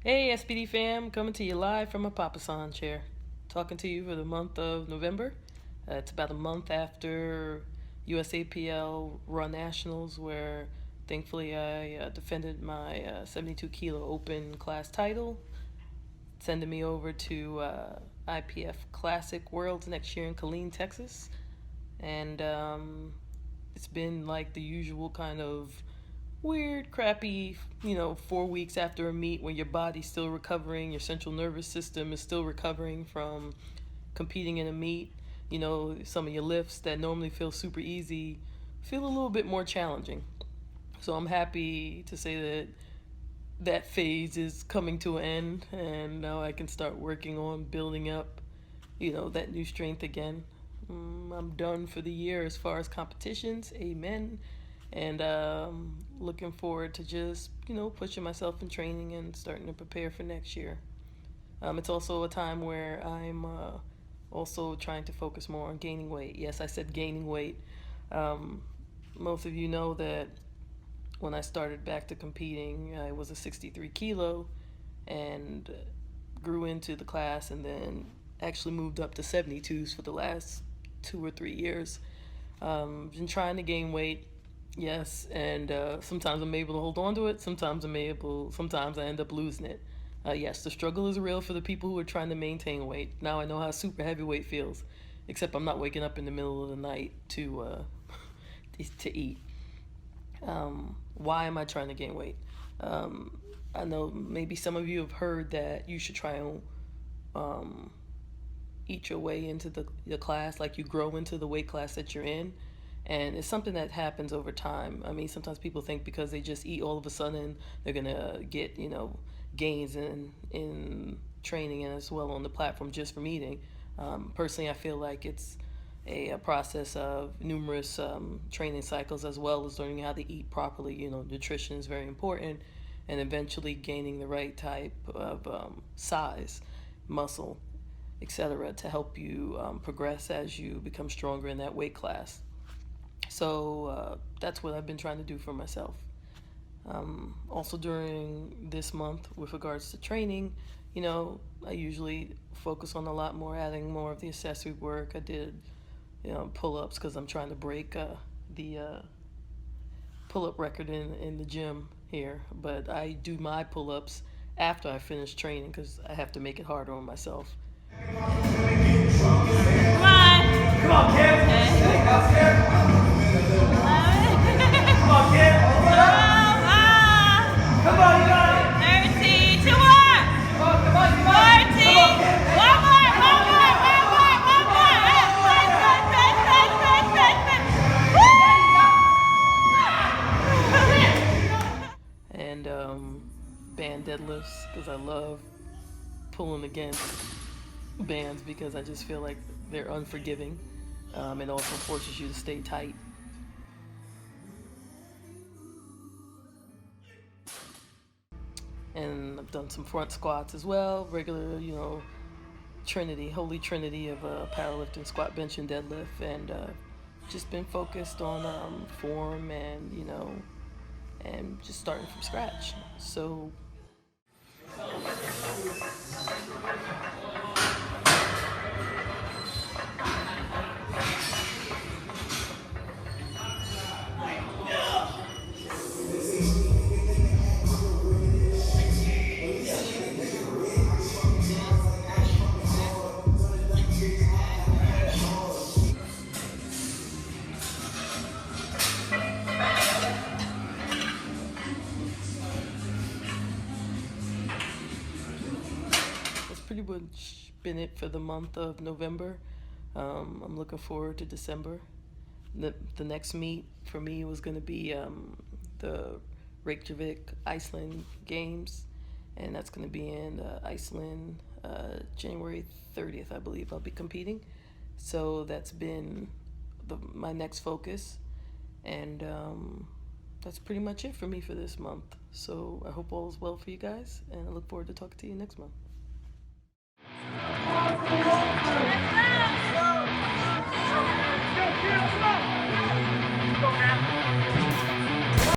Hey Sbd fam, coming to you live from a Papasan chair. Talking to you for the month of November. It's about a month after USAPL Run Nationals, where thankfully I defended my 72 kilo open class title, sending me over to IPF Classic Worlds next year in Killeen, Texas. And it's been like the usual kind of weird, crappy, 4 weeks after a meet when your body's still recovering, your central nervous system is still recovering from competing in a meet. Some of your lifts that normally feel super easy feel a little bit more challenging. So I'm happy to say that phase is coming to an end, and now I can start working on building up, that new strength again. I'm done for the year as far as competitions. Amen. And looking forward to just, pushing myself in training and starting to prepare for next year. It's also a time where I'm also trying to focus more on gaining weight. Yes, I said gaining weight. Most of you know that when I started back to competing, I was a 63 kilo and grew into the class and then actually moved up to 72s for the last 2 or 3 years. Been trying to gain weight. Yes, and sometimes I'm able to hold on to it. Sometimes I end up losing it. Yes, the struggle is real for the people who are trying to maintain weight. Now I know how super heavyweight feels, except I'm not waking up in the middle of the night to eat. Why am I trying to gain weight? I know maybe some of you have heard that you should try and eat your way into the class, like you grow into the weight class that you're in. And it's something that happens over time. I mean, sometimes people think because they just eat all of a sudden, they're going to get, gains in training and as well on the platform just from eating. Personally, I feel like it's a process of numerous training cycles as well as learning how to eat properly. Nutrition is very important, and eventually gaining the right type of size, muscle, etc. to help you progress as you become stronger in that weight class. So that's what I've been trying to do for myself. Also during this month with regards to training, I usually focus on a lot more, adding more of the accessory work. I did, pull-ups because I'm trying to break the pull-up record in the gym here. But I do my pull-ups after I finish training because I have to make it harder on myself. Come on! Come on, Kim! Okay. Come on, Kim! Come on, you got it! 13, 2 more! Come on, 14! One more! And band deadlifts because I love pulling against bands because I just feel like they're unforgiving. It also forces you to stay tight. And I've done some front squats as well, regular, holy trinity of powerlifting, squat, bench, and deadlift, and just been focused on form and, and just starting from scratch. So pretty much been it for the month of November. I'm looking forward to December. The next meet for me was going to be the Reykjavik, Iceland Games, and that's going to be in Iceland January 30th, I believe I'll be competing. So that's been my next focus, and that's pretty much it for me for this month. So I hope all is well for you guys, and I look forward to talking to you next month.